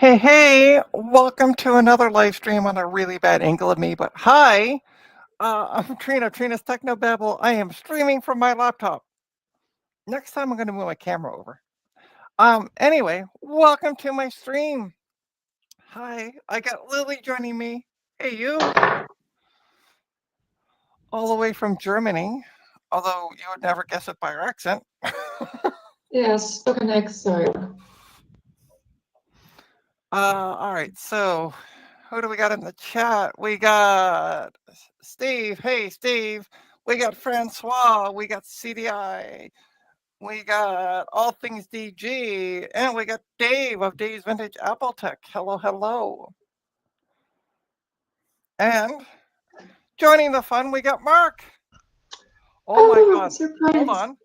Hey, welcome to another live stream on a really bad angle of me, but hi, I'm Trina, Trina's Technobabble. I am streaming from my laptop. Next time I'm going to move my camera over. Anyway, welcome to my stream. Hi, I got Lily joining me. Hey, you, all the way from Germany, although you would never guess it by her accent. Yes, okay, next, sorry. All right, so who do we got in the chat? We got Steve. Hey, Steve. We got Francois. We got CDI. We got All Things DG. And we got Dave of Dave's Vintage Apple Tech. Hello, hello. And joining the fun, we got Mark. Oh my God. Surprise. Hold on.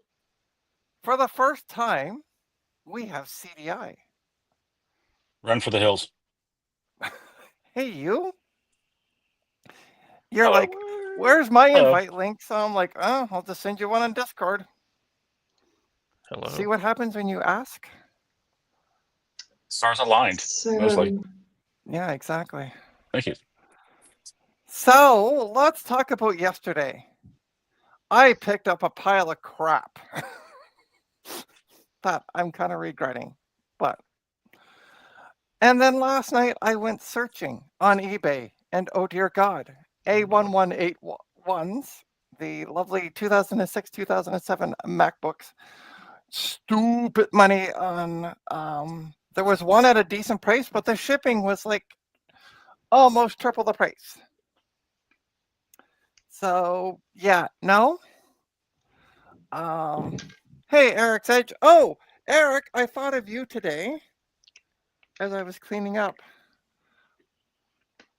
For the first time, we have CDI. Run for the hills. Hey, you. You're like, where's my invite link? So I'm like, oh, I'll just send you one on Discord. Hello. See what happens when you ask? Stars aligned, mostly. Yeah, exactly. Thank you. So let's talk about yesterday. I picked up a pile of crap that I'm kind of regretting, but. And then last night I went searching on eBay, and oh dear God, A1181s, the lovely 2006, 2007 MacBooks, stupid money on. There was one at a decent price, but the shipping was like almost triple the price. So yeah, no. Hey, Eric's Edge. Oh, Eric, I thought of you today as I was cleaning up.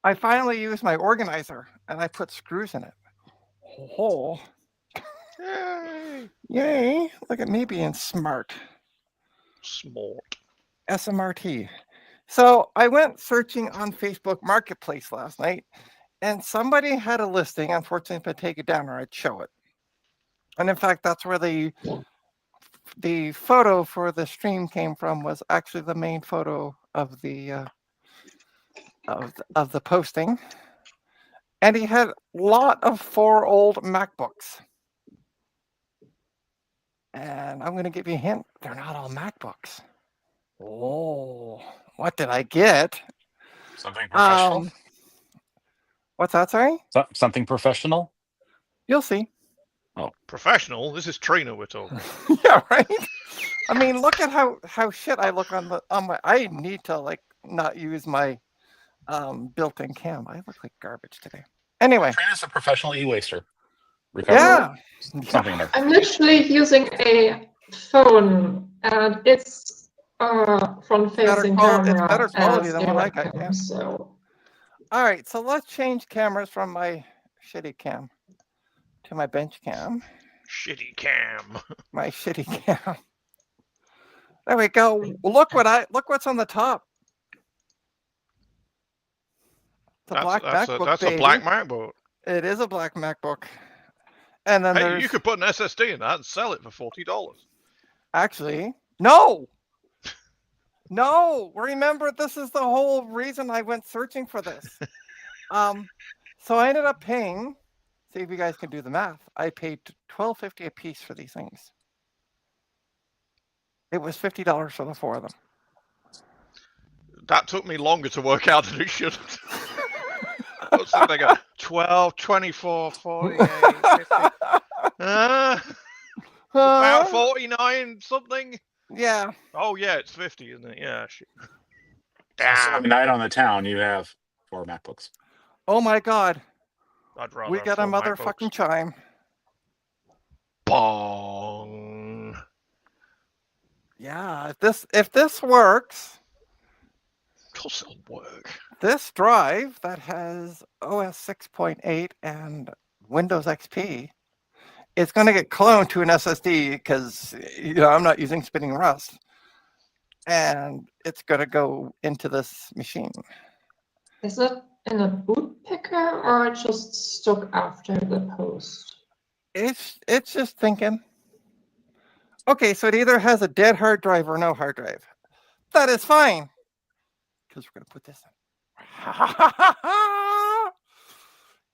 I finally used my organizer and I put screws in it. Oh, Yay! Yay! Look at me being smart. Smart. SMRT. So I went searching on Facebook Marketplace last night, and somebody had a listing. Unfortunately, if I take it down or I'd show it. And in fact, that's where the photo for the stream came from. Was actually the main photo of the of the posting. And he had a lot of 4 old MacBooks. And I'm going to give you a hint. They're not all MacBooks. Oh, what did I get? Something professional? What's that, sorry? Something professional? You'll see. Oh. Professional? This is Trina we're talking. Yeah, right? I mean, look at how shit I look on my. I need to like not use my built-in cam. I look like garbage today. Anyway. Trina's a professional e-waster. Yeah. Something there. I'm literally using a phone, and it's front-facing camera. It's better quality than what I got. Webcam, Yeah. so. All right, so let's change cameras from my shitty cam to my bench cam. Shitty cam. My shitty cam. There we go. Look what's on the top. It's a black MacBook. That's a black MacBook. It is a black MacBook. And then hey, you could put an SSD in that and sell it for $40. Actually, no. No, remember, this is the whole reason I went searching for this. So I ended up paying, see if you guys can do the math. I paid $12.50 a piece for these things. It was $50 for the 4 of them. That took me longer to work out than it should have. What's the thing? 12, 24, 48, 50. About 49 something. Yeah. Oh yeah, it's 50, isn't it? Yeah. Shit. Damn. Night on the town, you have 4 MacBooks. Oh my God. I'd rather we got a motherfucking chime. Bong. Yeah, if this works. Of course it'll work. This drive that has OS 6.8 and Windows XP, it's going to get cloned to an SSD because I'm not using spinning Rust, and it's going to go into this machine. Is it in a boot picker or just stuck after the post? It's just thinking. Okay, so it either has a dead hard drive or no hard drive. That is fine. because we're gonna put this in.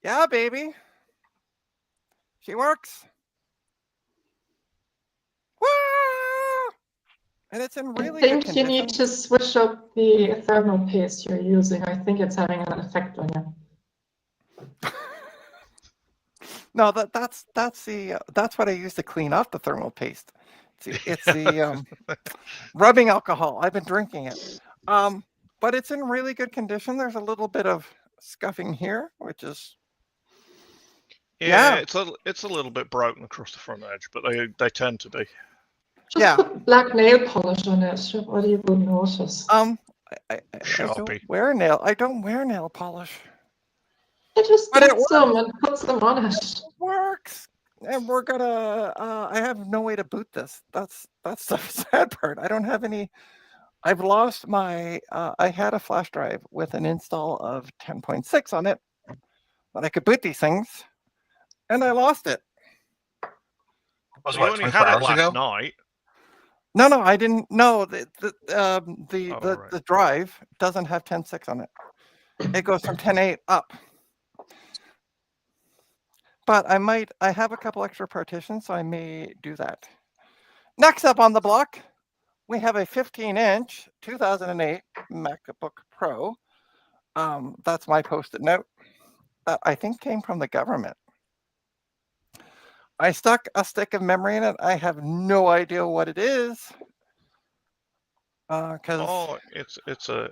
Yeah, baby. She works. Woo! And it's in I really good think you need condition. to switch up the thermal paste you're using. I think it's having an effect on you. No, that's what I use to clean off the thermal paste. It's the rubbing alcohol. I've been drinking it. But it's in really good condition. There's a little bit of scuffing here, which is Yeah, Yeah. it's a little bit broken across the front edge, but they tend to be. Just Yeah. put black nail polish on it, or you will notice. I don't Sharpie. wear nail polish. You just But it get some and put some on it. It works. And we're gonna I have no way to boot this. That's the sad part. I don't have any. I've lost my I had a flash drive with an install of 10.6 on it, but I could boot these things, and I lost it. Was You what, only 24 had it hours last ago? night. No, I didn't. No, the right. the drive doesn't have 10.6 on it. It goes from 10.8 up. But I have a couple extra partitions, so I may do that. Next up on the block, we have a 15-inch 2008 MacBook Pro. That's my Post-it note that I think came from the government. I stuck a stick of memory in it. I have no idea what it is. Because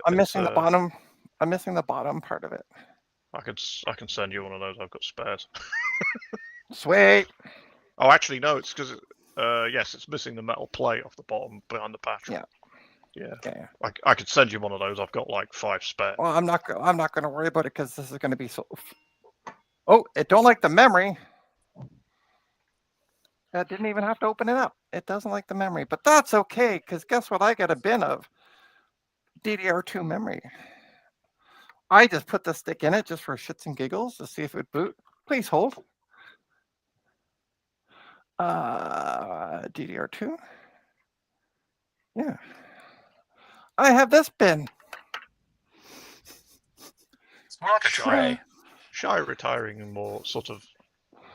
I'm missing the bottom. I'm missing the bottom part of it. I can send you one of those. I've got spares. Sweet. Oh, actually, no. It's because yes, it's missing the metal plate off the bottom behind the battery. Yeah. Okay. I could send you one of those. I've got like 5 spare. Well, I'm not going to worry about it because this is going to be so. Oh, it don't like the memory. I didn't even have to open it up. It doesn't like the memory, but that's okay because guess what? I got a bin of DDR2 memory. I just put the stick in it just for shits and giggles to see if it would boot. Please hold. DDR2. Yeah. I have this bin. It's more like a tray. Shy retiring a more sort of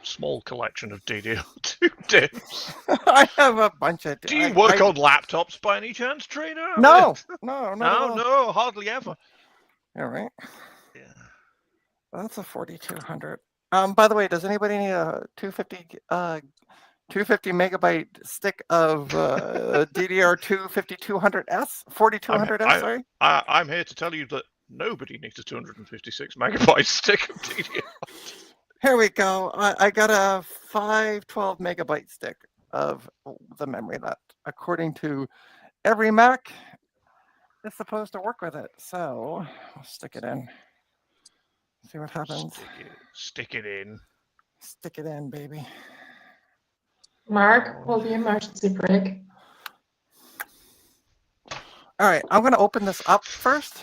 small collection of DDR2 DIMMs. I have a bunch of. Do you work on laptops by any chance, Trainer? No, No, hardly ever. All right. Yeah. That's a 4200. By the way, does anybody need a 250 megabyte stick of DDR2 5200S? 4200S, sorry. I'm here to tell you that nobody needs a 256 megabyte stick of DDR. Here we go. I got a 512 megabyte stick of the memory that, according to every Mac, is supposed to work with it. So I'll stick it in. See what happens. Stick it in. Stick it in, baby. Mark, will the emergency brake? All right, I'm going to open this up first.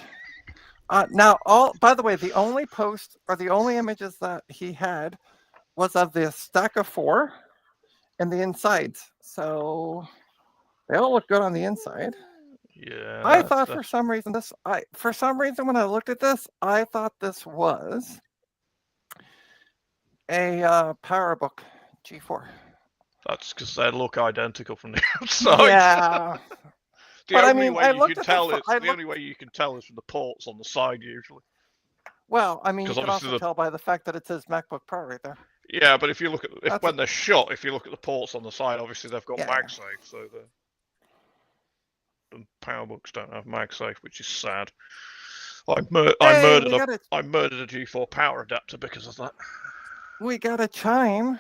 Now, by the way, the only post or the only images that he had was of the stack of 4 and the insides. So they all look good on the inside. Yeah. I thought for some reason when I looked at this, I thought this was a PowerBook G4. That's because they look identical from the outside. Yeah. The But I only mean, way I you looked can at tell the is the only way you can tell is from the ports on the side usually. Well, I mean, you 'Cause can obviously also tell by the fact that it says MacBook Pro right there. Yeah, but if you look at That's when they're shot, if you look at the ports on the side, obviously they've got Yeah. MagSafe, so the PowerBooks don't have MagSafe, which is sad. I murdered a G4 power adapter because of that. We got a chime.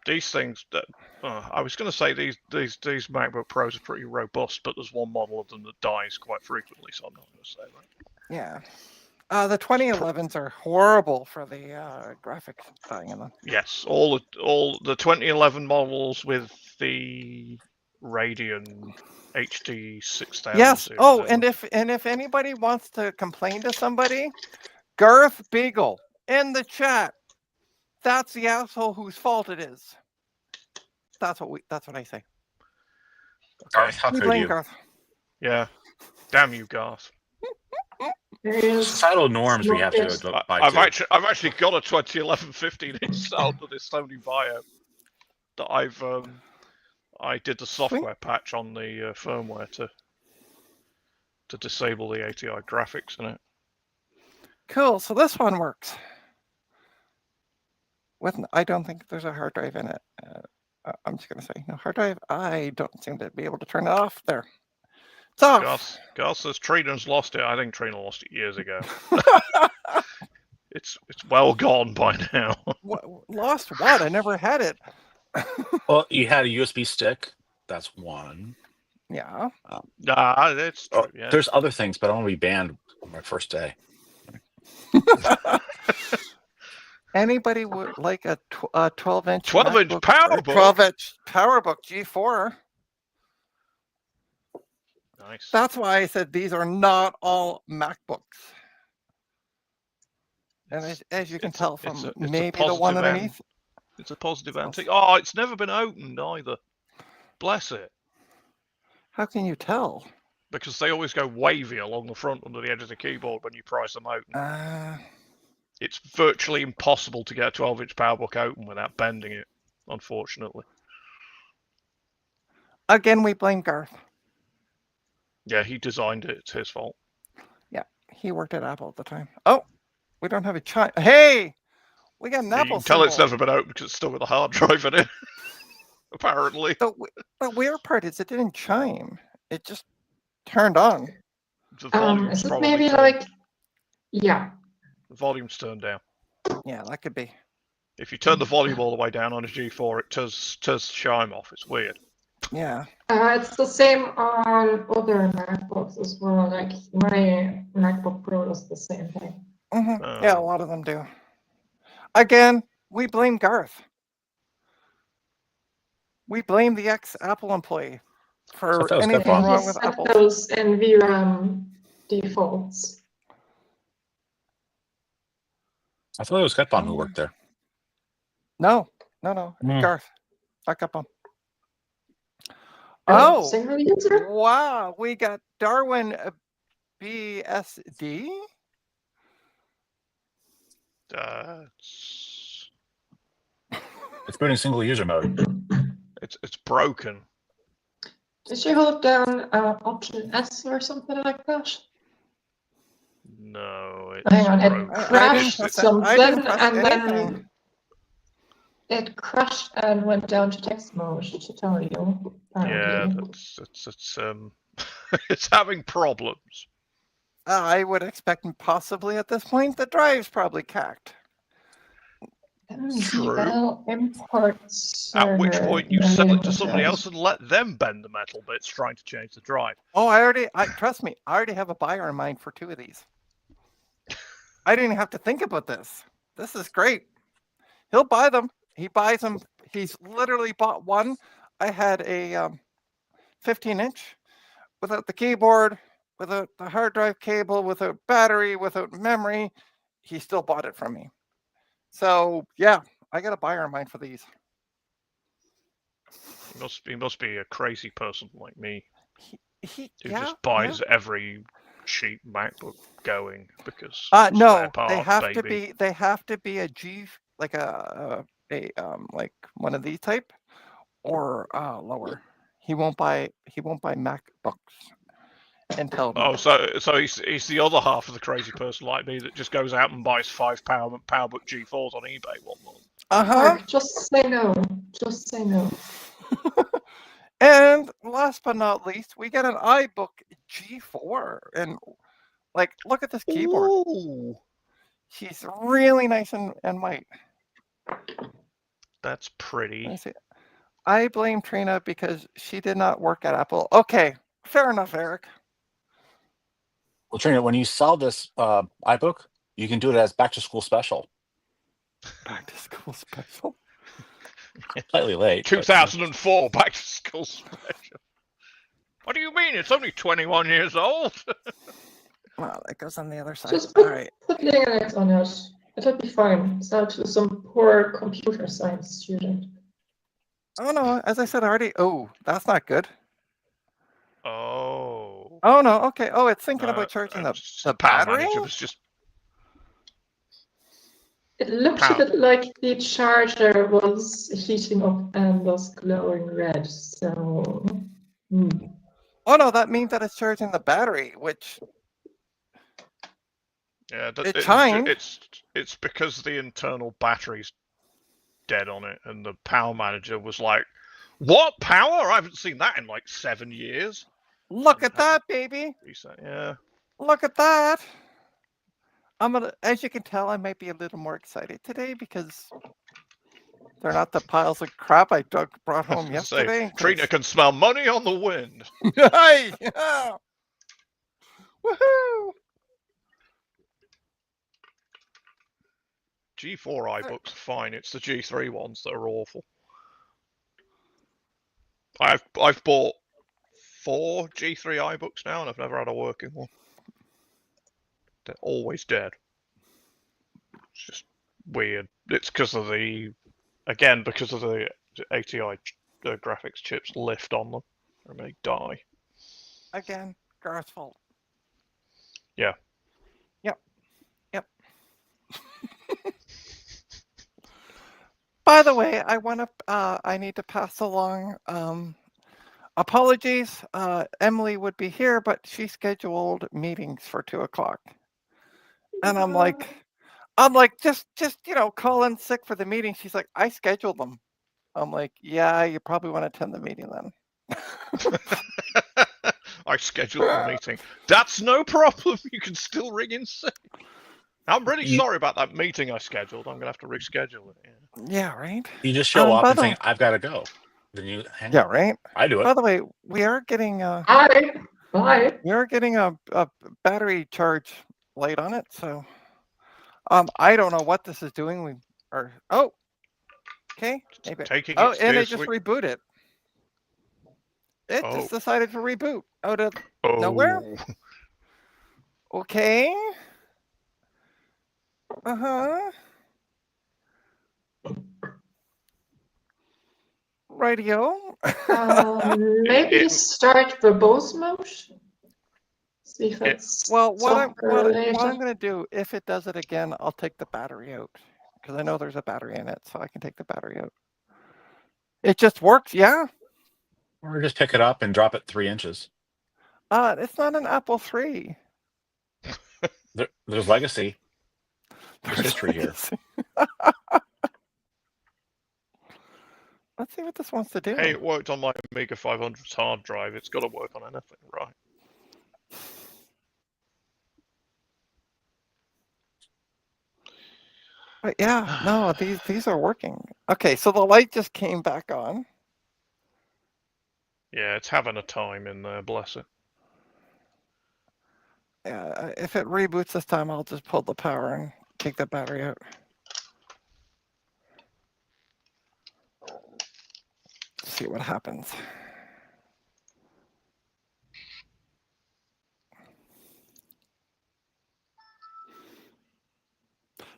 These things that I was going to say these MacBook Pros are pretty robust, but there's one model of them that dies quite frequently, so I'm not going to say that. Yeah. The 2011s are horrible for the graphic dying in them. Yes, all the 2011 models with the Radeon HD 6000. Yes. Oh, and if anybody wants to complain to somebody, Garth Beagle in the chat. That's the asshole whose fault it is. That's what I say. Garth, how We could blame you? Garth. Yeah, damn you, Garth. There is Societal norms we have to Yes. abide I've to. actually got a 2011 15-inch sound of this Sony Vaio that I did the software patch on the firmware to disable the ATI graphics in it. Cool. So this one works. I don't think there's a hard drive in it. I'm just gonna say no hard drive. I don't seem to be able to turn it off. There. It's off. Gus says Trina's lost it. I think Trina lost it years ago. It's well gone by now. Lost what? I never had it. Well, you had a USB stick. That's one. Yeah. Nah, that's true. Oh, Yeah. there's other things, but I don't want to be banned on my first day. Anybody would like a 12-inch 12-inch PowerBook? 12-inch PowerBook G4. Nice. That's why I said these are not all MacBooks. And as you can tell from it's a maybe the one positive underneath. It's a positive antique. Oh, it's never been opened either. Bless it. How can you tell? Because they always go wavy along the front under the edge of the keyboard when you prise them open. It's virtually impossible to get a 12-inch PowerBook open without bending it, unfortunately. Again, we blame Garth. Yeah, he designed it. It's his fault. Yeah, he worked at Apple at the time. Oh, we don't have a chime. Hey, we got an You Apple can tell it's symbol. never been opened because it's still with a hard drive in it. Apparently. The weird part is it didn't chime. It just turned on. The volume's is it probably maybe turned- like, yeah, The volume's turned down. Yeah, that could be. If you turn the volume all the way down on a G4, it turns chime off. It's weird. Yeah. it's the same on other MacBooks as well. Like my MacBook Pro does the same thing. Yeah, a lot of them do. Again, we blame Garth. We blame the ex-Apple employee for that was anything Stefan. wrong He with set Apple. those NVRAM defaults. I thought it was Ketbon who worked there. No. Mm. Garth. Back up on. Oh, Single user? wow. We got Darwin BSD. It's booting single user mode. It's broken. Did you hold down Option S or something like that? No, it's Hang on, it broken. crashed press something I didn't press and anything. then it crashed and went down to text mode to tell you. Yeah, apparently. it's it's having problems. I would expect possibly at this point the drive's probably cacked. True. MDL import At which server point you sell it to somebody languages. else and let them bend the metal bits trying to change the drive. Oh, trust me, I already have a buyer in mind for 2 of these. I didn't even have to think about this. This is great. He'll buy them. He buys them. He's literally bought one. I had a 15-inch without the keyboard, without the hard drive cable, without battery, without memory. He still bought it from me. So yeah, I got a buyer in mind for these. He must be a crazy person like me He who yeah, just buys every cheap MacBook going because no, spare parts, they have to be a G, like a like one of these type or lower. He won't buy MacBooks until Oh, so he's the other half of the crazy person like me that just goes out and buys £5 PowerBook G4s on eBay one month. Mark, just say no. Just say no. And last but not least, we get an iBook G4, and like, look at this keyboard. Ooh, She's really nice and white. that's pretty. Let me see. I blame Trina because she did not work at Apple. Okay, fair enough, Eric. Well, Trina, when you sell this iBook, you can do it as back to school special. Back to school special. Slightly late. but- 2004 back to school special. What do you mean? It's only 21 years old. Well, it goes on the other side. Just All right. put Linux on it. It'll be fine. It's out to some poor computer science student. Oh no, as I said already. Oh, that's not good. Oh. Oh no, okay. Oh, it's thinking No, about charging it the was just the power battery. manager was just It looked a Power. bit like the charger was heating up and was glowing red. So, Oh no, that means that it's charging the battery, which yeah. It It's chimed. it's because the internal battery's dead on it, and the power manager was like, "What power? I haven't seen that in like 7 years." look And at had to that, baby. reset. Yeah. Look at that. As you can tell, I might be a little more excited today because they're not the piles of crap I brought home yesterday. Say, Trina can smell money on the wind. Hey, yeah. Woohoo! G4 iBooks are fine. It's the G3 ones that are awful. I've bought 4 G3 iBooks now, and I've never had a working one. They're always dead. It's just weird. It's because of the ATI graphics chips lift on them, and they die. Again, Garth's fault. Yeah. Yep. By the way, I need to pass along apologies. Emily would be here, but she scheduled meetings for 2:00. And I'm like, just call in sick for the meeting. She's like, I scheduled them. I'm like, yeah, you probably want to attend the meeting then. I scheduled the meeting. That's no problem. You can still ring in sick. I'm really sorry about that meeting I scheduled. I'm gonna have to reschedule it. Yeah, right. You just show up by and the- think, "I've got to go." Then you hang Yeah, up. right. I do By it. the way, we are getting Bye. a battery charge light on it, so I don't know what this is doing. Okay, maybe. Taking Oh, its and dear it just sweet- rebooted. It Oh. just decided to reboot out of Oh. nowhere. Okay. Uh-huh. Radio. Maybe start verbose mode. See if Yeah. it's Well, what I'm later. gonna do, if it does it again, I'll take the battery out because I know there's a battery in it, so I can take the battery out. It just works, yeah. Or just pick it up and drop it 3 inches. It's not an Apple III. There's legacy. There's history here. Let's see what this wants to do. Hey, it worked on my Amiga 500's hard drive. It's got to work on anything, right? But yeah, no, these are working. Okay, so the light just came back on. Yeah, it's having a time in there, bless it. Yeah, if it reboots this time, I'll just pull the power and take the battery out. See what happens.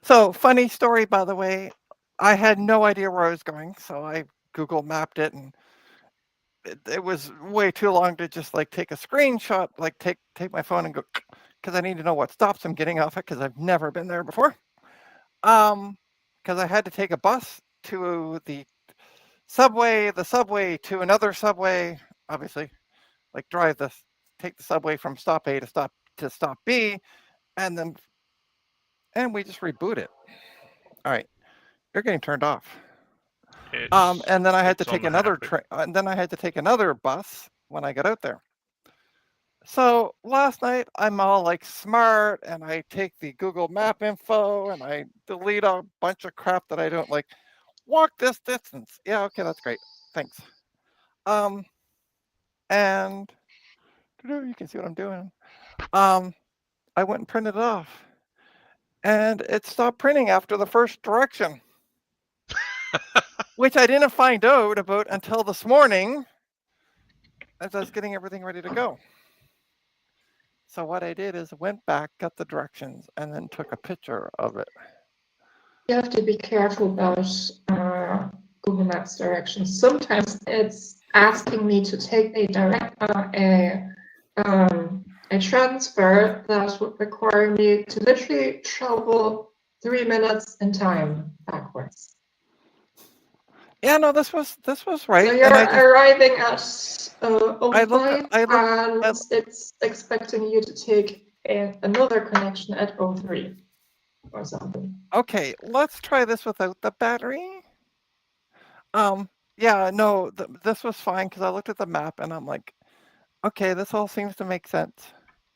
So, funny story, by the way, I had no idea where I was going, so I Google mapped it, and it was way too long to just like take a screenshot, like take my phone and go, because I need to know what stops I'm getting off it, because I've never been there before. Because I had to take a bus to the subway to another subway, obviously, like take the subway from stop A to stop B, and we just reboot it. All right, you're getting turned off. And then I had to take another train, and then I had to take another bus when I got out there. So last night I'm all like smart, and I take the Google Map info and I delete a bunch of crap that I don't like. Walk this distance. Yeah, okay, that's great. Thanks. And you can see what I'm doing. I went and printed it off, and it stopped printing after the first direction, which I didn't find out about until this morning as I was getting everything ready to go. So what I did is went back, got the directions, and then took a picture of it. You have to be careful about Google Maps directions. Sometimes it's asking me to take a a transfer that would require me to literally travel 3 minutes in time backwards. Yeah, no, this was right. So And you're I just arriving at I looked 05 I looked and I, it's expecting you to take another connection at 03 or something. okay, let's try this without the battery. Yeah, no, this was fine because I looked at the map and I'm like, okay, this all seems to make sense.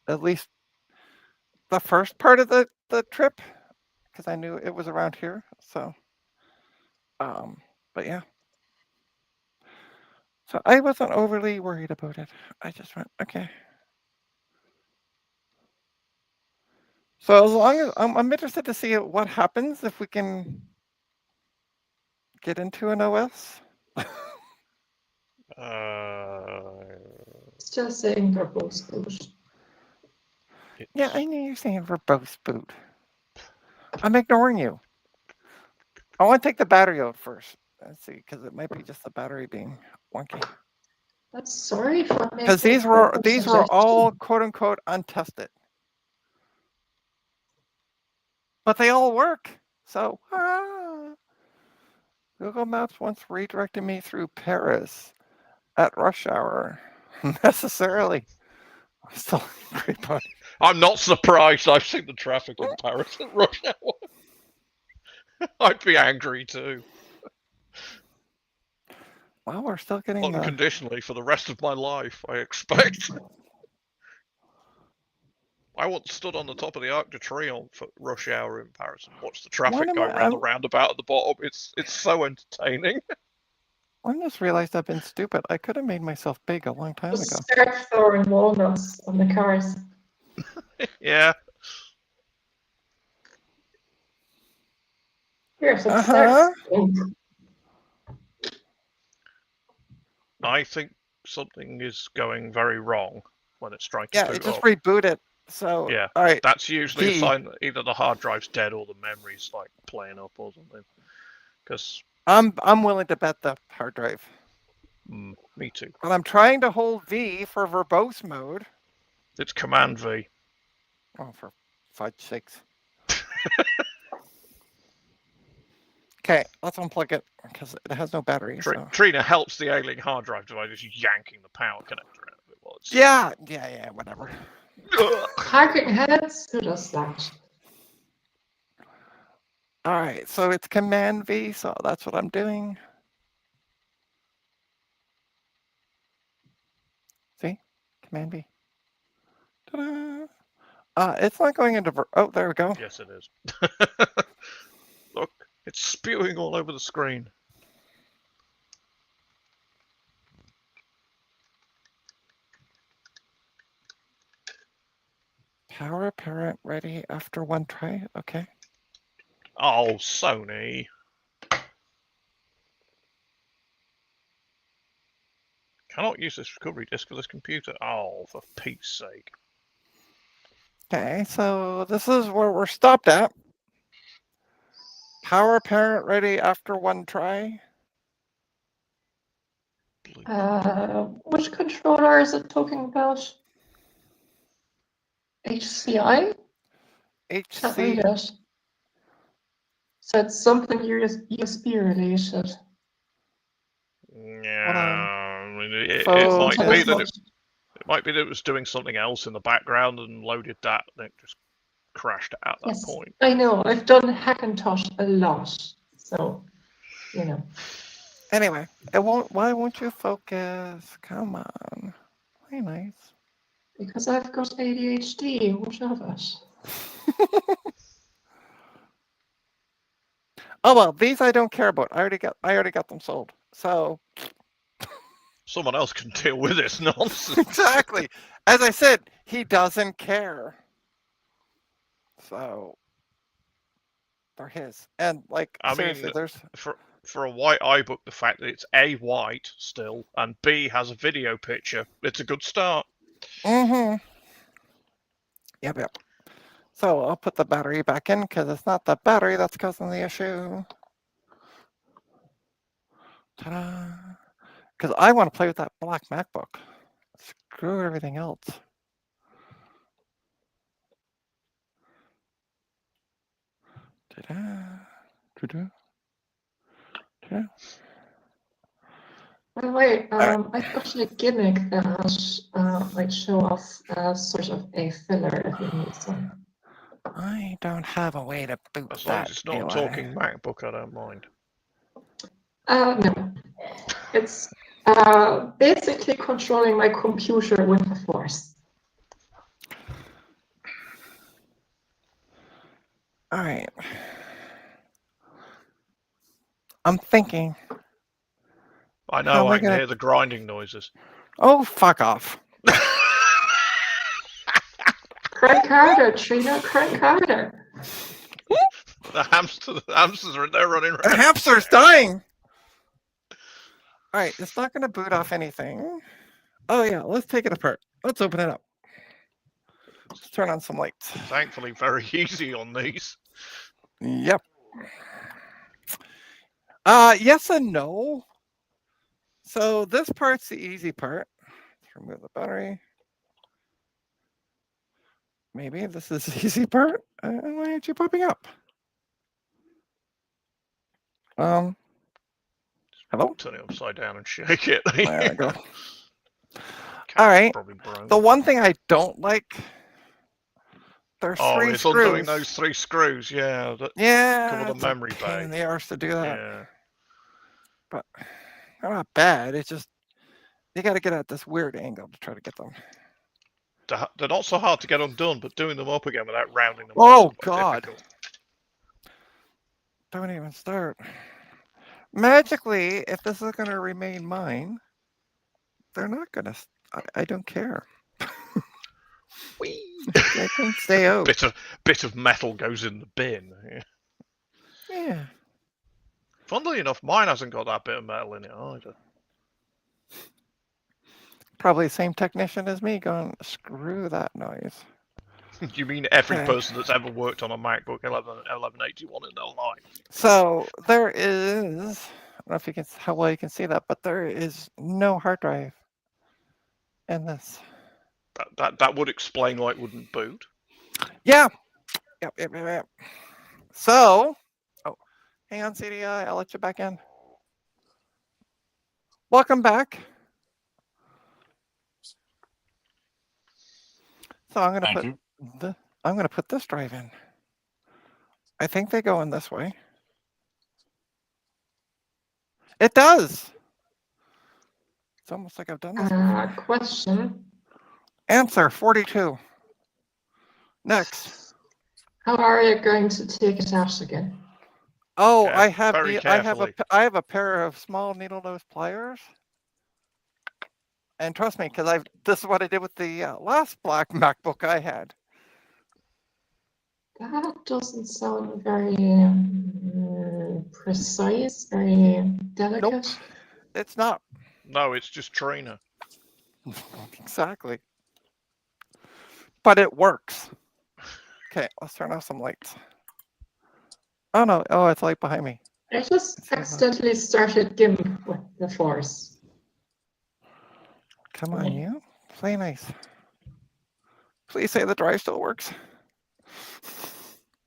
At least the first part of the trip, because I knew it was around here. So, but yeah. So I wasn't overly worried about it. I just went, okay. So as long as I'm interested to see what happens if we can get into an OS. Still saying verbose boot. Yeah, I knew you're saying verbose boot. I'm ignoring you. I want to take the battery out first. Let's see, because it might be just the battery being wonky. I'm sorry for making Because these were all quote unquote untested, but they all work. So Google Maps once redirected me through Paris at rush hour. Necessarily, I'm still angry about it. I'm not surprised. I've seen the traffic in Paris at rush hour. I'd be angry too. Wow, we're still getting the. Unconditionally for the rest of my life, I expect. I once stood on the top of the Arc de Triomphe for rush hour in Paris and watched the traffic am go I- around the roundabout at the bottom. It's so entertaining. I just realized I've been stupid. I could have made myself big a long time ago. Just start throwing walnuts on the cars. Yeah. Here, so Uh-huh. I think something is going very wrong when it's trying to Yeah, boot it just up. rebooted. So Yeah. all right. That's usually a D. sign that either the hard drive's dead or the memory's like playing up or something. Because I'm willing to bet the hard drive. me too. But I'm trying to hold V for verbose mode. It's Command V. Oh, for fudge sakes. Okay, let's unplug it because it has no battery. So. Trina helps the ailing hard drive by just yanking the power connector out of it while it's. Yeah, whatever. Hacking heads, who does that? All right, so it's Command V, so that's what I'm doing. See, Command V. Ta-da! It's not going into. Oh, there we go. Yes, it is. Look, it's spewing all over the screen. Power apparent ready after one try. Okay. Oh, Sony. Cannot use this recovery disk for this computer. Oh, for Pete's sake. Okay, so this is where we're stopped at. Power apparent ready after one try. Which controller is it talking about? HCI? Can't read HC. it. So it's something USB related. Yeah, I mean, it So- might so be this that looks- it might be that it was doing something else in the background and loaded that, and it just crashed at that Yes, point. I know. I've done Hackintosh a lot, so you know. Anyway, it won't. Why won't you focus? Come on. Play nice. Because I've got ADHD. What of it? Oh well, these I don't care about. I already got them sold. So Someone else can deal with this nonsense. exactly. As I said, he doesn't care. So they're his. And like I seriously, mean, there's For a white iBook, the fact that it's A, white still, and B, has a video picture, it's a good start. Yep. So I'll put the battery back in because it's not the battery that's causing the issue. Ta-da! Because I want to play with that black MacBook. Screw everything else. Ta-da, ta-da, ta-da. By the way, Alright. I've got a gimmick that might show off sort of a filler if you need some. I don't have a way to boot As long that. as it's not a do I? talking MacBook, I don't mind. No, it's basically controlling my computer with the force. All right. I'm thinking. I How know, am I I can gonna- hear the grinding noises. Oh, fuck off. Crank harder, Trina, crank harder. The hamsters are there running The around. hamster's dying. All right, it's not going to boot off anything. Oh yeah, let's take it apart. Let's open it up. Let's turn on some lights. Thankfully, very easy on these. Yep. Yes and no. So this part's the easy part. Let's remove the battery. Maybe this is the easy part. Why aren't you popping up? Hello? Turn it upside down and shake it. There we go. Cat's All right. Probably broke. The one thing I don't like, there's Oh, three it's screws. undoing those 3 screws. Yeah, that Yeah, cover the it's a memory pain in bay. the arse to do that. Yeah. But they're not bad. It's just you got to get at this weird angle to try to get them. They're not so hard to get undone, but doing them up again without rounding them Oh, up is quite God. difficult. Don't even start. Magically, if this is going to remain mine, they're not going to. I don't care. Whee! They can stay out. Bit of metal goes in the bin. Yeah. Yeah. Funnily enough, mine hasn't got that bit of metal in it either. Probably the same technician as me going, screw that noise. You mean every Okay. person that's ever worked on a MacBook 1181 in their life? So there is, I don't know if you can, how well you can see that, but there is no hard drive in this. That would explain why it wouldn't boot. Yeah. Yep. So, oh, hang on, CDI, I'll let you back in. Welcome back. So I'm going to Thank put you. I'm going to put this drive in. I think they go in this way. It does. It's almost like I've done this before. Question. Answer 42. Next. How are you going to take it out again? Oh, Okay, I have very carefully. I have a pair of small needle nose pliers. And trust me, because this is what I did with the last black MacBook I had. That doesn't sound very precise, very delicate. It's not No, it's just Trina. exactly, but it works. Okay, let's turn off some lights. Oh no! Oh, it's light behind me. I just It's not- accidentally started GIMP with the force. Come on, you play nice. Please say the drive still works.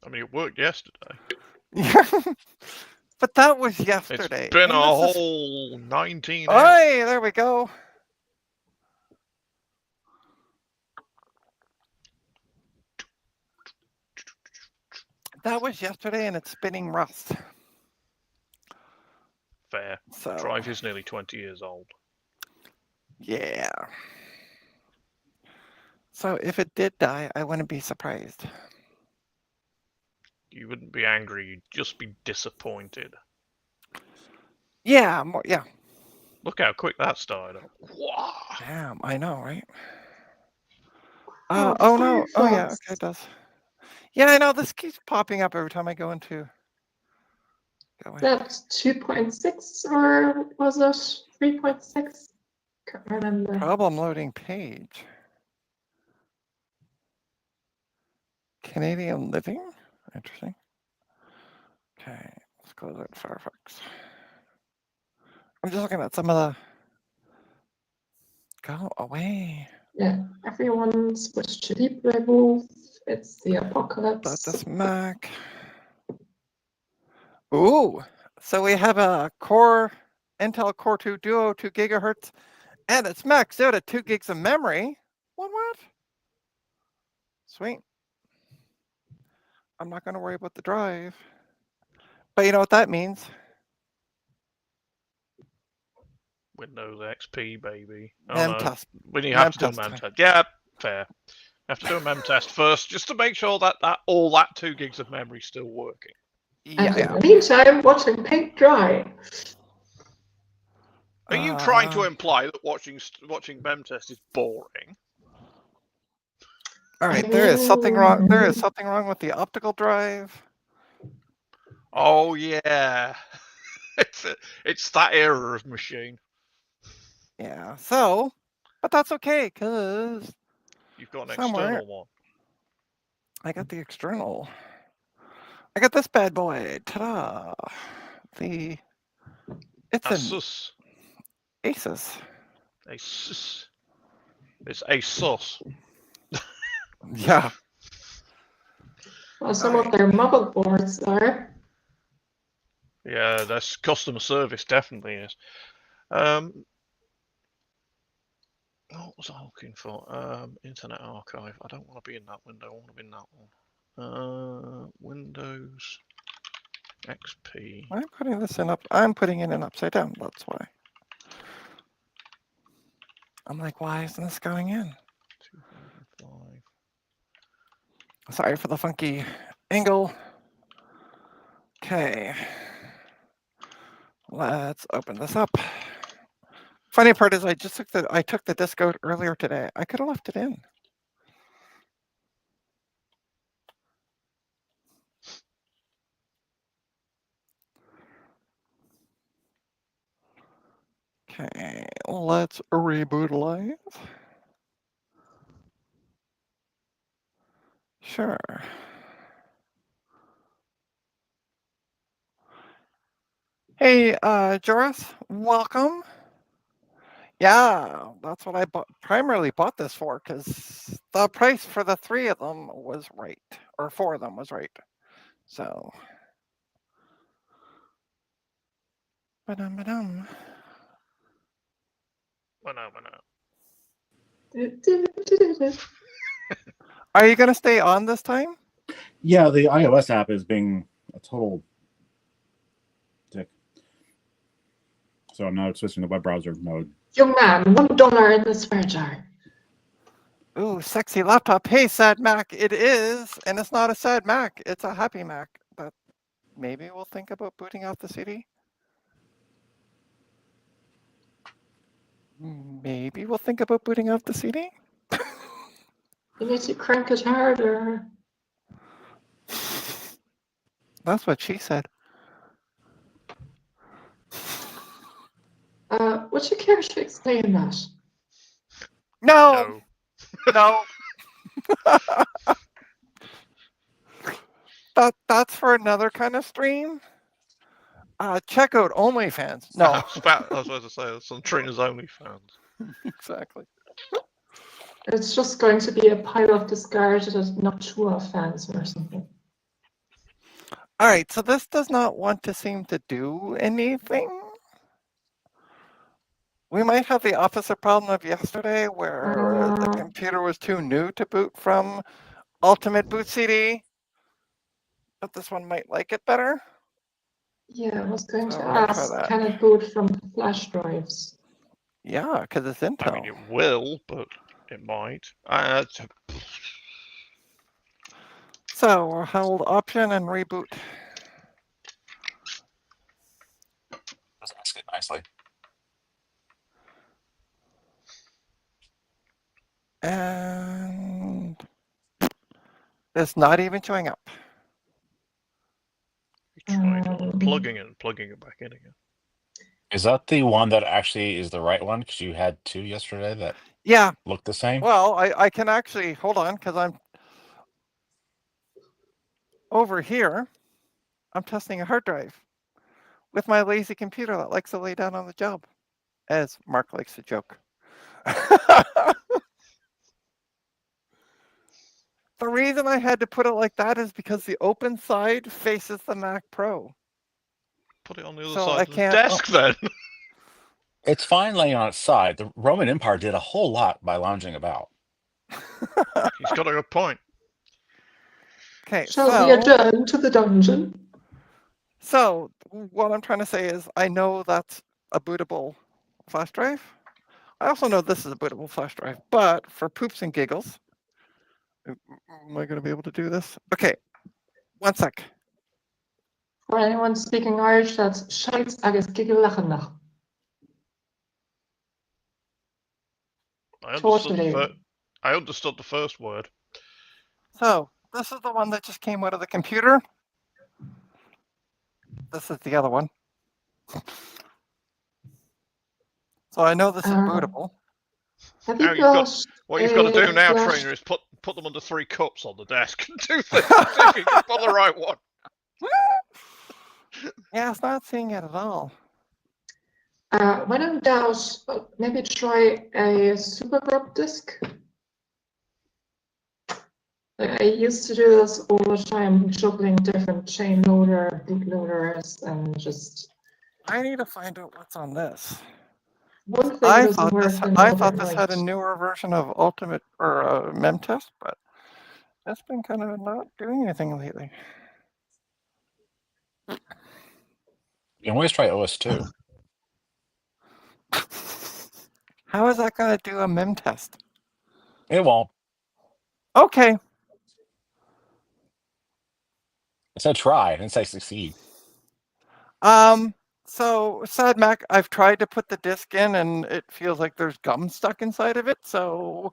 I mean, it worked yesterday. Yeah, but that was It's yesterday. been a and this is- whole 19 hours. Oi, there we go. That was yesterday, and it's spinning rust. Fair. So Drive is nearly 20 years old. yeah. So if it did die, I wouldn't be surprised. You wouldn't be angry, you'd just be disappointed. Yeah, yeah. Look how quick that started up. Wow. Damn, I know, right? Oh, Oh no. Oh yeah, Firefox. okay, it does. Yeah, I know. This keeps popping up every time I go into. Go away. That 2.6 or was it 3.6? Can't remember. Problem loading page. Canadian Living? Interesting. Okay, let's close out Firefox. I'm just looking at some of the. Go away. Yeah, everyone switch to LibreWolf. It's the apocalypse. That's this Mac. Ooh, so we have a Intel Core 2 Duo 2 gigahertz, and it's maxed out at 2 gigs of memory. What? Sweet. I'm not going to worry about the drive. But you know what that means? Windows XP, baby. Oh Mem no, test. we have to do a Mem mem test. test. Yeah, fair. You have to do a mem test first, just to make sure that all that 2 gigs of memory is still working. And Yeah. in the meantime, watching paint dry. Are you trying to Uh, imply that watching mem test is boring? All right, there is something wrong. There is something wrong with the optical drive. Oh yeah, it's that era of machine. Yeah. So, but that's okay because You've got an somewhere external one. I got the external. I got this bad boy. Ta-da! It's an Asus. Asus. Asus. It's Asus. Yeah. Well, some of their motherboards are. Yeah, that's customer service definitely is. What was I looking for? Internet Archive. I don't want to be in that window. I want to be in that one. Windows XP. I'm putting this in up. I'm putting it in upside down. That's why. I'm like, why isn't this going in? 2005. Sorry for the funky angle. Okay. Let's open this up. Funny part is I took the disk out earlier today. I could have left it in. Okay, let's reboot live. Sure. Hey, Joris, welcome. Yeah, that's what I primarily bought this for, because the price for the 3 of them was right, or 4 of them was right. So, ba-dum. No. Are you gonna stay on this time? Yeah, the iOS app is being a total dick. So I'm now switching to web browser mode. Young man, $1 in the spare jar. Ooh, sexy laptop. Hey, sad Mac. It is, and it's not a sad Mac. It's a happy Mac. But maybe we'll think about booting off the CD. Maybe we'll think about booting off the CD. You need to crank it harder. That's what she said. Would you care to explain that? No. That's for another kind of stream. Check out OnlyFans. No. I was about to say some Trina's OnlyFans. Exactly. It's just going to be a pile of discarded Noctua fans or something. All right, so this does not want to seem to do anything. We might have the opposite problem of yesterday where the computer was too new to boot from Ultimate Boot CD, but this one might like it better. Yeah, I was going So to we're gonna try ask, that. can it boot from flash drives? Yeah, because it's Intel. I mean, it will, but it might. So we'll hold Option and reboot. Let's ask it nicely. And it's not even showing up. You tried unplugging it and plugging it back in again. Is that the one that actually is the right one? Because you had 2 yesterday that Yeah. look the same? Well, I can actually, hold on, because I'm over here. I'm testing a hard drive with my lazy computer that likes to lay down on the job, as Mark likes to joke. The reason I had to put it like that is because the open side faces the Mac Pro. Put it on the other So I side of the can't- desk then. It's fine laying on its side. The Roman Empire did a whole lot by lounging about. He's got a good point. Okay, Shall we so adjourn to the dungeon? so what I'm trying to say is I know that's a bootable flash drive. I also know this is a bootable flash drive, but for poops and giggles, am I going to be able to do this? Okay, 1 sec. For anyone speaking Irish, that's Scheitz agus Gigglachenach. Totally. I understood the first word. So this is the one that just came out of the computer. This is the other one. So I know this is bootable. Have Now you you've got- got What you've got to do a now, flash- trainer, is put them under 3 cups on the desk and do this. See if you can put the right one. Yeah, it's not seeing it at all. When in doubt, maybe try a supergrub disk. I used to do this all the time, juggling different chain loader, bootloaders, and just I need to find out what's on this. one thing I doesn't thought work. this. and I the thought other this had a might. newer version of Ultimate or Memtest, but that's been kind of not doing anything lately. You can always try OS2. How is that going to do a Memtest? It won't. Okay. I said try. I didn't say succeed. So Sad Mac, I've tried to put the disc in and it feels like there's gum stuck inside of it. So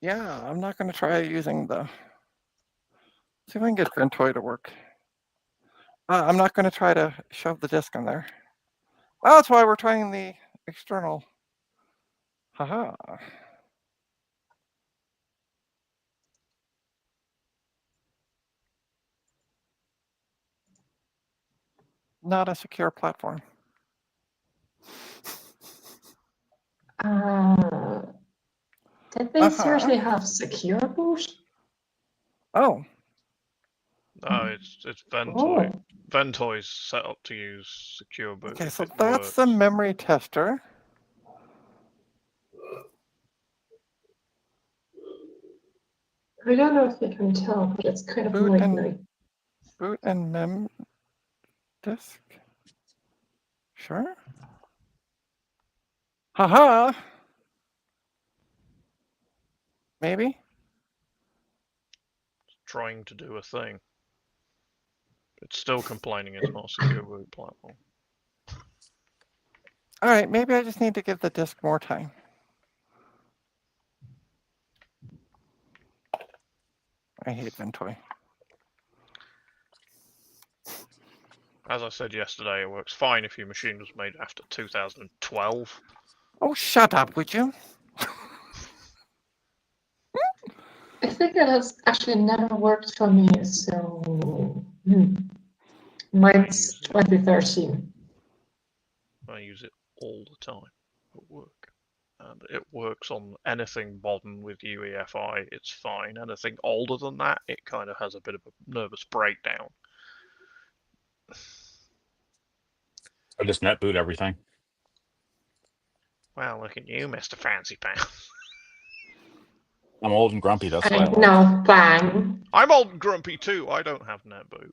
yeah, I'm not going to try using the. See if I can get Ventoy to work. I'm not going to try to shove the disc in there. Well, that's why we're trying the external. Haha. Not a secure platform. Did they seriously have secure boot? Oh, No, it's Ventoy. Oh, Ventoy's set up to use secure boot. okay. if So it that's the works. memory tester. I don't know if you can tell, but it's kind of Boot like and- Boot and mem disk. Sure. Haha. Maybe. Trying to do a thing. It's still complaining it's not a secure boot platform. All right. Maybe I just need to give the disk more time. I hate Ventoy. As I said yesterday, it works fine if your machine was made after 2012. Oh, shut up, would you? I think it has actually never worked for me, so mine's 2013. I use it all the time at work. And it works on anything modern with UEFI, it's fine. Anything older than that, it kind of has a bit of a nervous breakdown. I just net boot everything. Well, look at you, Mr. Fancy Pants. I'm old and grumpy. That's why. I And like it. now, bang. I'm old and grumpy too. I don't have netboot.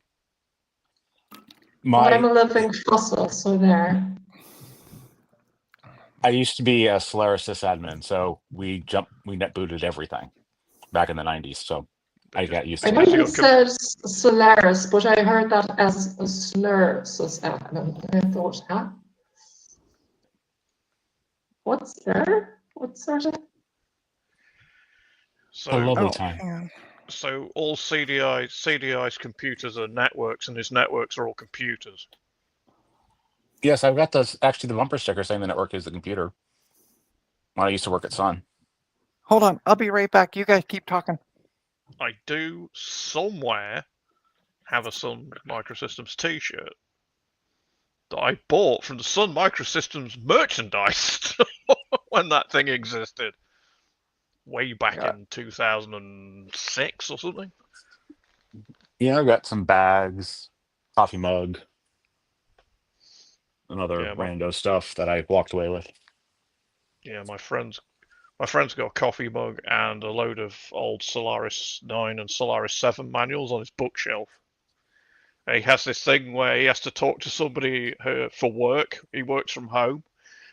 But I'm My a living fossil, so there. I used to be a Solaris sysadmin, so we net booted everything back in the 90s. So I got used I to know it. you said Solaris, but I heard that as a slur, so and I thought, huh? What's there? What sort of? A lovely Oh, time. hang on. So all CDI's computers are networks, and his networks are all computers. Yes, I've got the bumper sticker saying the network is the computer. When I used to work at Sun. Hold on. I'll be right back. You guys keep talking. I do somewhere have a Sun Microsystems T-shirt that I bought from the Sun Microsystems merchandise store when that thing existed, way back in 2006 or something. Yeah, I've got some bags, coffee mug. another Yeah, rando stuff that I walked away with. Yeah, my friend's got a coffee mug and a load of old Solaris 9 and Solaris 7 manuals on his bookshelf. And he has this thing where he has to talk to somebody for work. He works from home,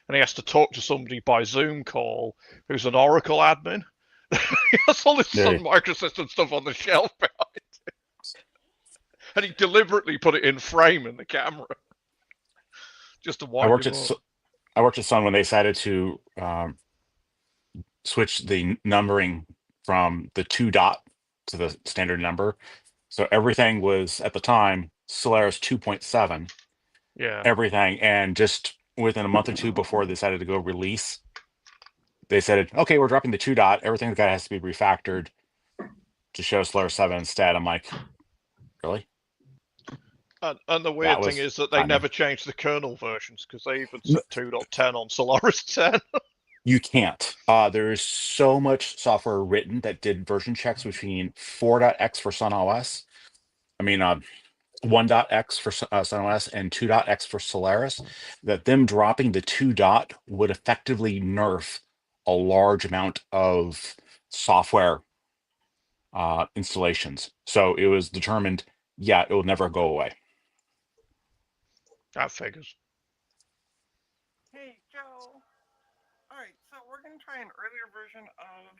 and he has to talk to somebody by Zoom call who's an Oracle admin. He has all this Sun Microsystem stuff on the shelf behind him. And he deliberately put it in frame in the camera. Just to wind him up. I worked at Sun when they decided to switch the numbering from the 2 dot to the standard number. So everything was at the time Solaris 2.7. Yeah. Everything, and just within a month or two before they decided to go release, they said, "Okay, we're dropping the 2 dot. Everything that has to be refactored to show Solaris 7 instead." I'm like, really? And the weird thing is that they never changed the kernel versions because they even said 2.10 on Solaris 10. You can't. There's so much software written that did version checks between 4.x for Sun OS. 1.x for Sun OS and 2.x for Solaris, that them dropping the 2 dot would effectively nerf a large amount of software installations. So it was determined, yeah, it will never go away. That figures. Hey, Joe. All right, so we're going to try an earlier version of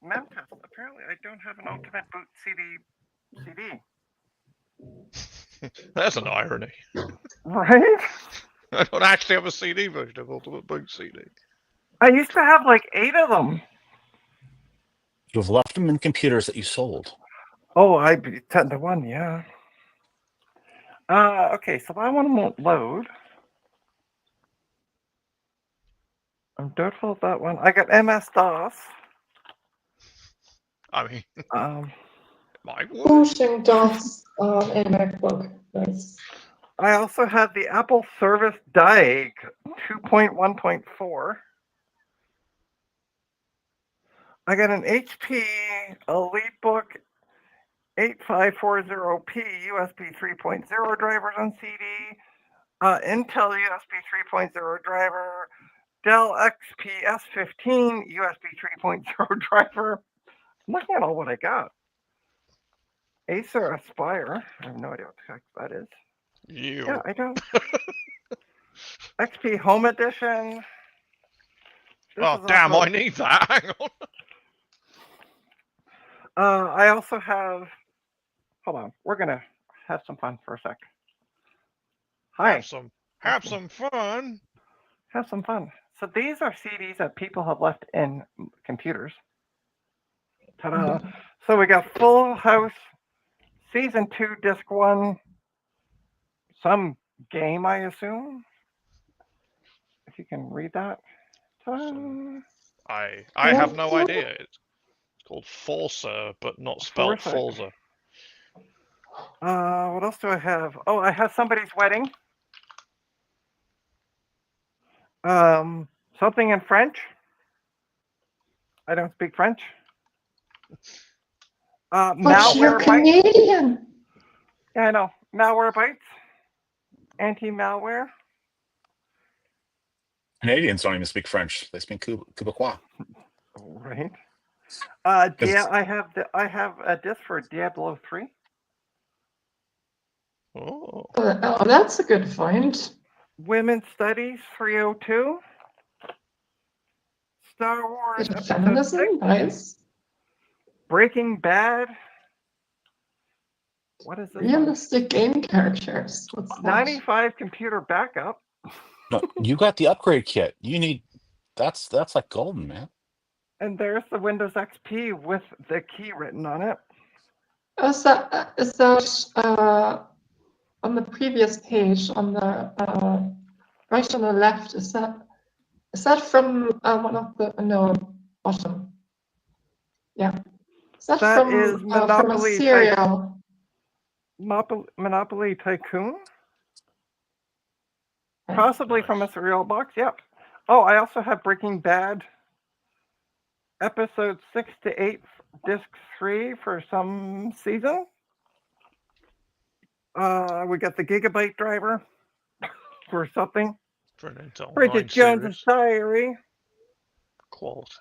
Memtest. Apparently, I don't have an Ultimate Boot CD. There's an irony. Right? I don't actually have a CD version of Ultimate Boot CD. I used to have like 8 of them. You've left them in computers that you sold. Oh, I 10 to 1, yeah. Okay, so that one won't load. I'm doubtful of that one. I got MS-DOS. I mean, my word. Pushing DOS in MacBook. Nice. I also have the Apple Service Diag 2.1.4. I got an HP EliteBook 8540P USB 3.0 drivers on CD, Intel USB 3.0 driver, Dell XPS 15 USB 3.0 driver. I'm looking at all what I got. Acer Aspire. I have no idea what the heck that is. Yeah, I don't. XP Home Edition. Oh, damn, I need that. Hang on. I also have. Hold on. We're going to have some fun for a sec. Hi. Have some fun. Have some fun. So these are CDs that people have left in computers. Ta-da. So we got Full House, Season 2, Disc 1. Some game, I assume. If you can read that. I have no idea. It's called Forza, but not spelled Forza. What else do I have? Oh, I have Somebody's Wedding. Something in French. I don't speak French. But you're Canadian. Yeah, I know. Malwarebytes. Anti-malware. Canadians don't even speak French; they speak Quebecois. Right. Yeah, I have a disc for Diablo 3. Oh, that's a good find. Women's Studies 302. Star Wars Feminism, nice. Breaking Bad. What is this? Realistic game characters. What's that? 95 computer backup. No, you got the upgrade kit. You need that's like golden, man. And there's the Windows XP with the key written on it. Is that on the previous page on the right on the left? Is that from one of the bottom? Yeah. Is that is from a serial? Monopoly Tycoon? Possibly from a cereal box, yep. Oh, I also have Breaking Bad episode 6 to 8, disc 3 for some season. We got the Gigabyte driver. for something. For an Intel 9 Bridget Jones's series. Diary. Quality.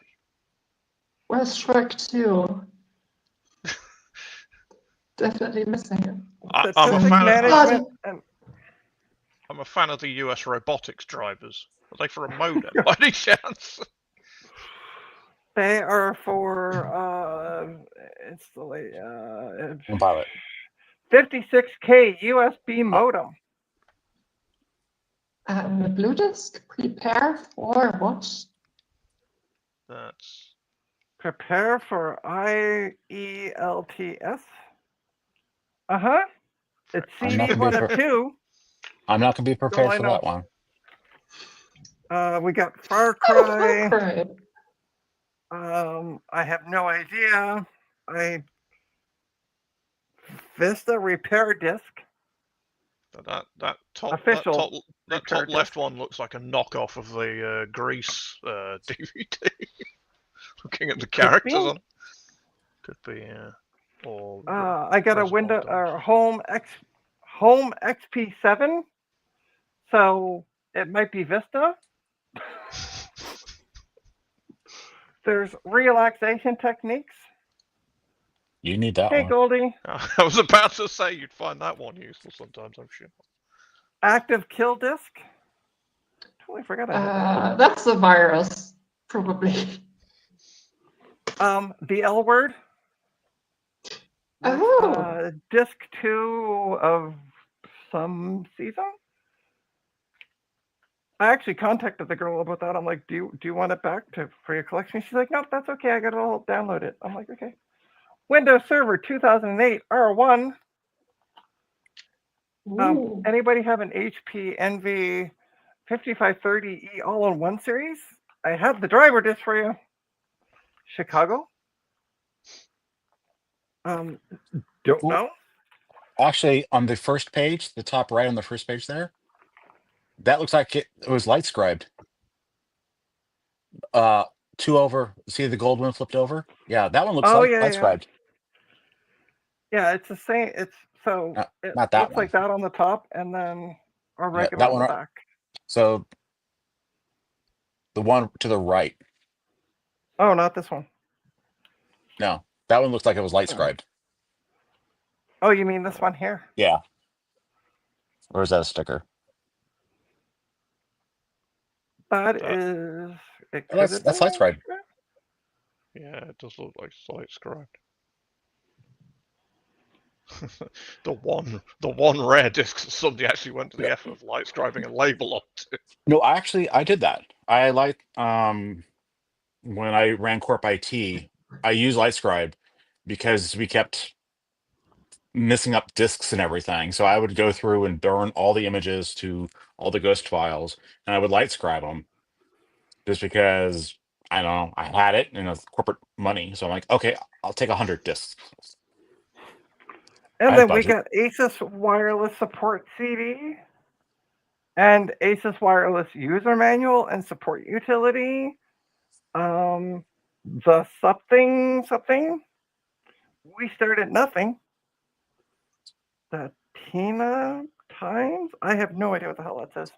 Where's Shrek 2? Definitely missing it. I'm a Statistics fan. management. And I'm a fan of the US robotics drivers. Are they for a modem by any chance? they are for Pilot. 56K USB modem. And the blue disk, prepare for what? That's Prepare for IELTS. Uh-huh. It's I'm not CD gonna be 1 of pre- 2. I'm not going to be prepared I for know. that one. We got Far Oh, Far Cry. Cry. I have no idea. Vista Repair Disc. that top Official that repair top left one looks like a knockoff of the Grease DVD. Looking at the characters be. on it. Could be, yeah. Or I got a Reservoir window Dogs. Home XP7. So it might be Vista. There's relaxation techniques. You need that Hey one. Goldie. I was about to say you'd find that one useful sometimes, I'm sure. Active kill disc. Totally forgot I had that. That's a virus, probably. The L word. Oh. Disc 2 of some season. I actually contacted the girl about that. I'm like, do you want it back for your collection? She's like, no, that's okay. I got it all downloaded. I'm like, okay. Windows Server 2008 R1. Ooh. Anybody have an HP Envy 5530E all-in-one series? I have the driver disc for you. Chicago. Don't Ooh. know. Actually, on the first page, the top right on the first page there, that looks like it was light scribed. 2 over. See the gold one flipped over? Yeah, that one looks Oh, like yeah, light yeah. scribed. Yeah, it's the same. It's so it not that looks like one. that on the top, and then a Yeah, regular that on one. the back. So the one to the right. Oh, not this one. No, that one looks like it was light scribed. Oh, you mean this one here? Yeah. Or is that a sticker? That is. It Oh, that's could have light been. scribed. Yeah, it does look like light scribed. the one rare disc that somebody actually went to the effort of light scribing a label onto. No, I did that. I like when I ran Corp IT, I used LightScribe because we kept missing up disks and everything. So I would go through and burn all the images to all the ghost files, and I would LightScribe them just because I don't know, I had it and it's corporate money. So I'm like, okay, I'll take 100 disks. And I then we budget. got Asus Wireless Support CD and Asus Wireless User Manual and Support Utility. The something. We started nothing. The Tina Times. I have no idea what the hell that says.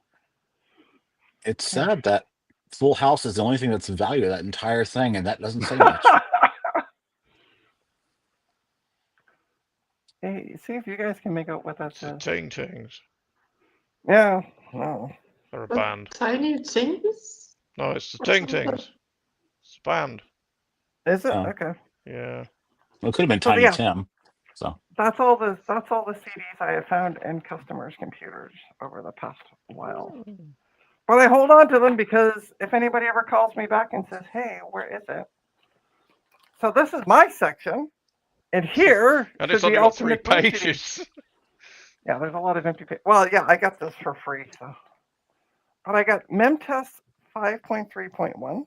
It's sad that Full House is the only thing that's valued of that entire thing, and that doesn't say much. Hey, see if you guys can make out what that It's the says. Ting Tings. Yeah. No. They're a The band. Tiny Things? No, it's the What's Ting that? Tings. It's a band. Is it? Oh. Okay. Yeah. Well, it could have been So, Tiny yeah. Tim. So That's all the CDs I have found in customers' computers over the past while. But I hold on to them because if anybody ever calls me back and says, "Hey, where is it?" So this is my section, and here And should it's only be got 3 Ultimate Boom CDs. pages. Yeah, there's a lot of empty pages. Well, yeah, I got this for free, so. But I got MemTest 5.3.1.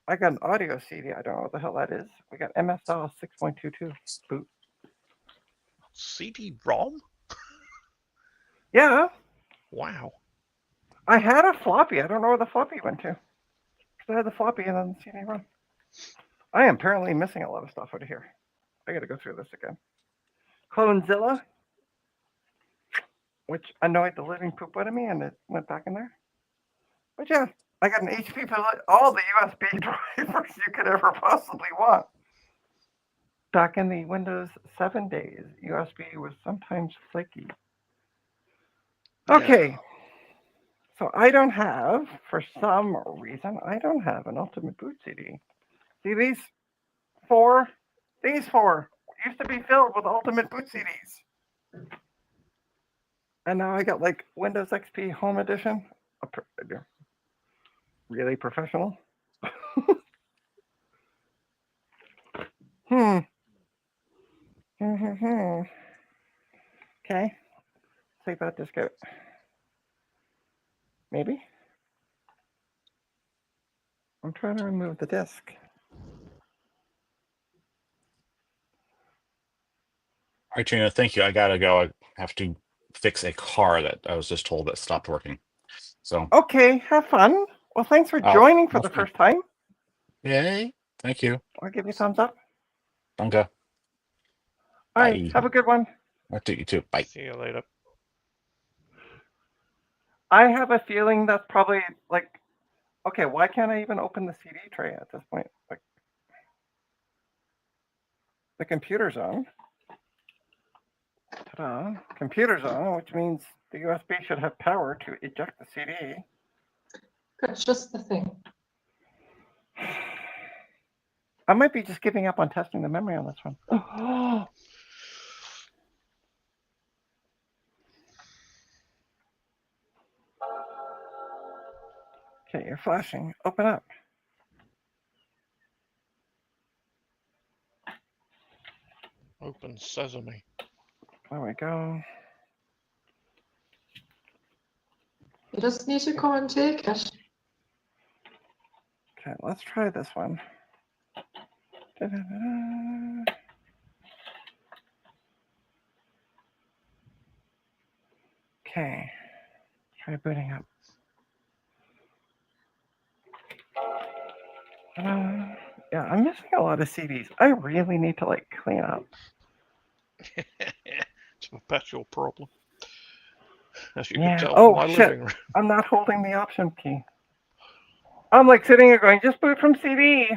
I got an audio CD. I don't know what the hell that is. We got MS-DOS 6.22 boot. CD-ROM? Yeah, Wow. I had a floppy. I don't know where the floppy went to. Because I had the floppy and then the CD-ROM. I am apparently missing a lot of stuff out of here. I got to go through this again. Clonezilla. which annoyed the living poop out of me, and it went back in there. But yeah, I got an HP for all the USB drivers you could ever possibly want. Back in the Windows 7 days, USB was sometimes flaky. Okay. So I don't have, for some reason, I don't have an Ultimate Boot CD. See, these four used to be filled with Ultimate Boot CDs. And now I got like Windows XP Home Edition. Really professional. Okay. Take that disk out. Maybe. I'm trying to remove the disk. All right, Trina, thank you. I gotta go. I have to fix a car that I was just told that stopped working. So, Okay, have fun. Well, thanks for Oh, joining for no the fun. first time. yay. Thank you. I'll give you a thumbs up. Danke. All right, Bye. have a good one. I'll do you too. Bye. See you later. I have a feeling that's probably like, okay, why can't I even open the CD tray at this point? Like, the computer's on. Ta-da. Computer's on, which means the USB should have power to eject the CD. That's just the thing. I might be just giving up on testing the memory on this one. Okay, you're flashing. Open up. Open sesame. There we go. You just need to come and take it. Okay, let's try this one. Da-da-da-da. Okay, try booting up. Yeah, I'm missing a lot of CDs. I really need to like clean up. It's a perpetual problem. As you Yeah. can tell Oh, from my shit. living room. I'm not holding the option key. I'm like sitting here going, just boot from CD.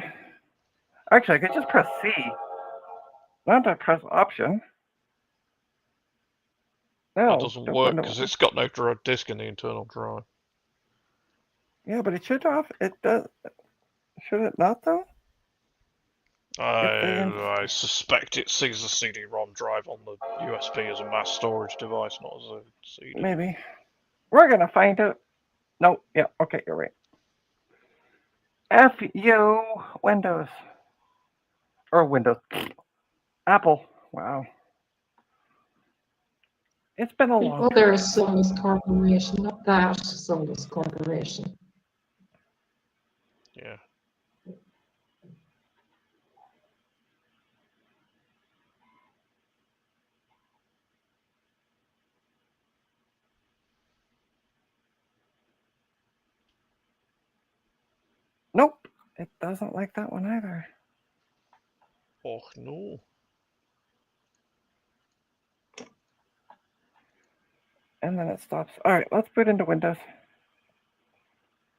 Actually, I could just press C. Not to press option. No, That doesn't don't work go into- because it's got no disk in the internal drive. Yeah, but it should have. It does. Should it not though? I suspect it sees the CD-ROM drive on the USB as a mass storage device, not as a CD. Maybe. We're gonna find out. No. Yeah. Okay, you're right. F you Windows or Windows Apple. Wow. It's been a long. Well, there is Solis Corporation, not that Solis Corporation. Yeah. Nope. It doesn't like that one either. Oh no. And then it stops. All right, let's boot into Windows.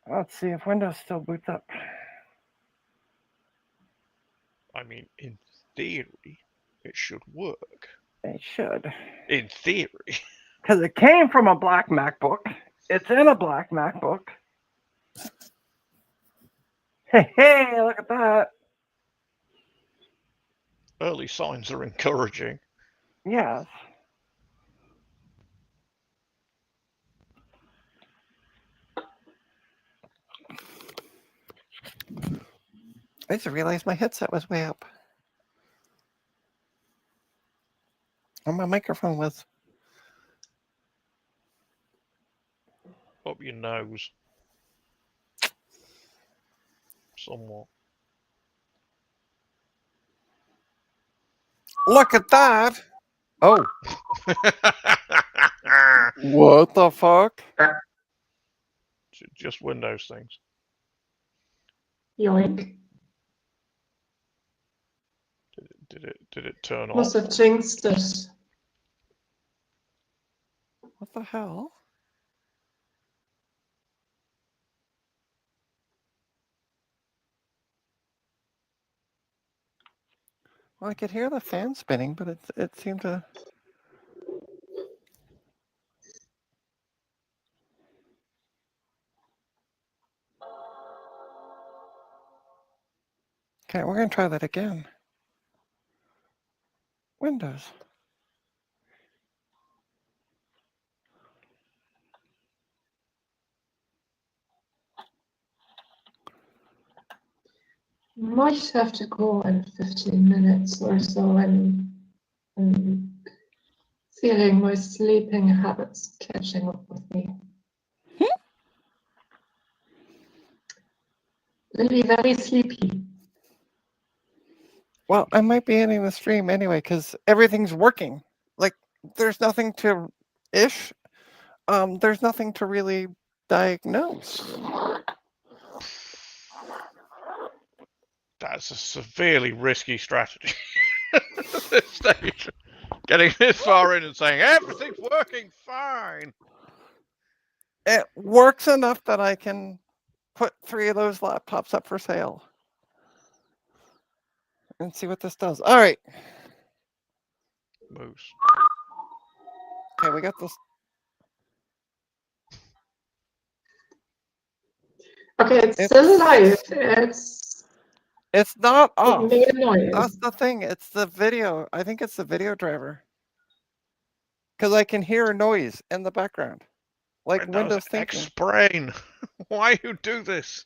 Let's see if Windows still boots up. I mean, in theory, it should work. It should. In theory. Because it came from a black MacBook. It's in a black MacBook. Hey, look at that. Early signs are encouraging. Yes. I just realized my headset was way up. And my microphone was. Up your nose. Somewhat. Look at that. Oh, what the fuck? Just Windows things. Yoink. Did it turn Must off? have jinxed it. What the hell? Well, I could hear the fan spinning, but it seemed to. Okay, we're gonna try that again. Windows. Might have to go in 15 minutes or so. I'm feeling my sleeping habits catching up with me. Really very sleepy. Well, I might be ending the stream anyway because everything's working. Like, there's nothing to ish. There's nothing to really diagnose. That's a severely risky strategy at this stage. Getting this far in and saying everything's working fine. It works enough that I can put 3 of those laptops up for sale and see what this does. All right. Moose. Okay, we got this. Okay, it's It's- still live. It's not It off. made a noise. That's the thing. It's the video. I think it's the video driver. Because I can hear a noise in the background. Like Windows thinking. Explain why you do this.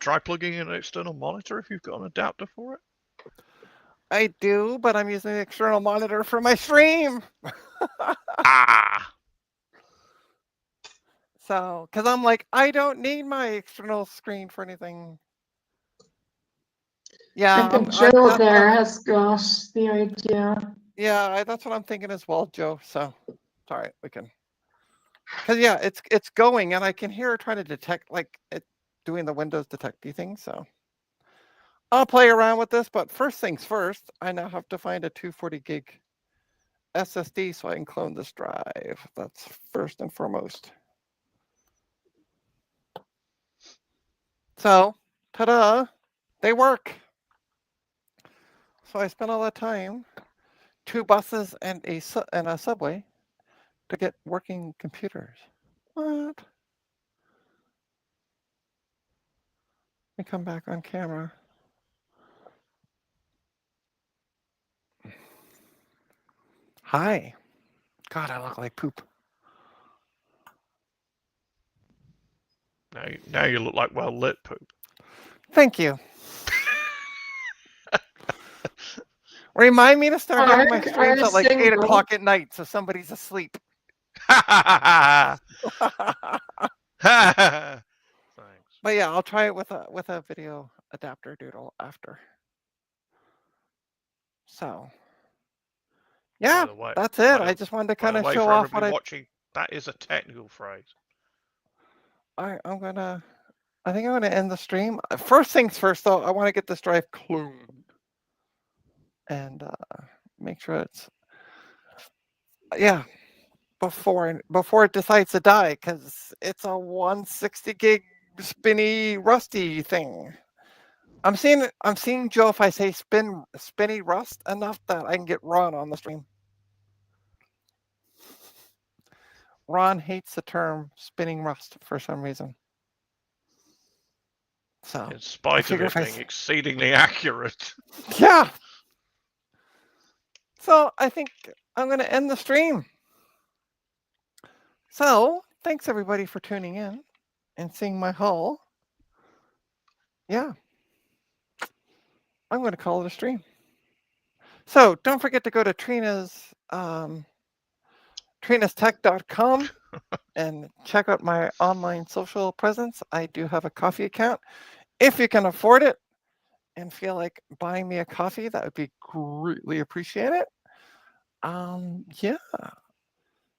Try plugging in an external monitor if you've got an adapter for it. I do, but I'm using the external monitor for my stream. Ah! So, because I'm like, I don't need my external screen for anything. Yeah, I think Joe there has got the idea. Yeah, that's what I'm thinking as well, Joe. So, sorry, we can. Because yeah, it's going, and I can hear it trying to detect, like it doing the Windows detecty thing. So, I'll play around with this. But first things first, I now have to find a 240 gig SSD so I can clone this drive. That's first and foremost. So, ta-da, they work. So I spent all that time, 2 buses and a subway to get working computers. What? Let me come back on camera. Hi. God, I look like poop. Now you look like well lit poop. Thank you. Remind me to start having my streams at like 8 o'clock at night so somebody's asleep. Thanks. But yeah, I'll try it with a video adapter doodle after. So yeah, By the way, that's it. by I the- just wanted to By kind the of way, show for off what everybody I. watching, that is a technical phrase. I think I'm gonna end the stream. First things first, though, I want to get this drive cloned and make sure it's before it decides to die, because it's a 160 gig spinny rusty thing. I'm seeing Joe if I say spinny rust enough that I can get Ron on the stream. Ron hates the term spinning rust for some reason. So In spite of figure it if I being exceedingly accurate. yeah. So I think I'm going to end the stream. So thanks everybody for tuning in and seeing my hull. Yeah. I'm going to call it a stream. So don't forget to go to TrinasTech.com and check out my online social presence. I do have a coffee account. If you can afford it and feel like buying me a coffee, that would be greatly appreciated. Yeah.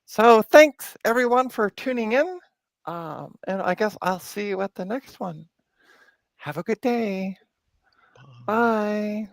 So thanks everyone for tuning in. And I guess I'll see you at the next one. Have a good day. Bye.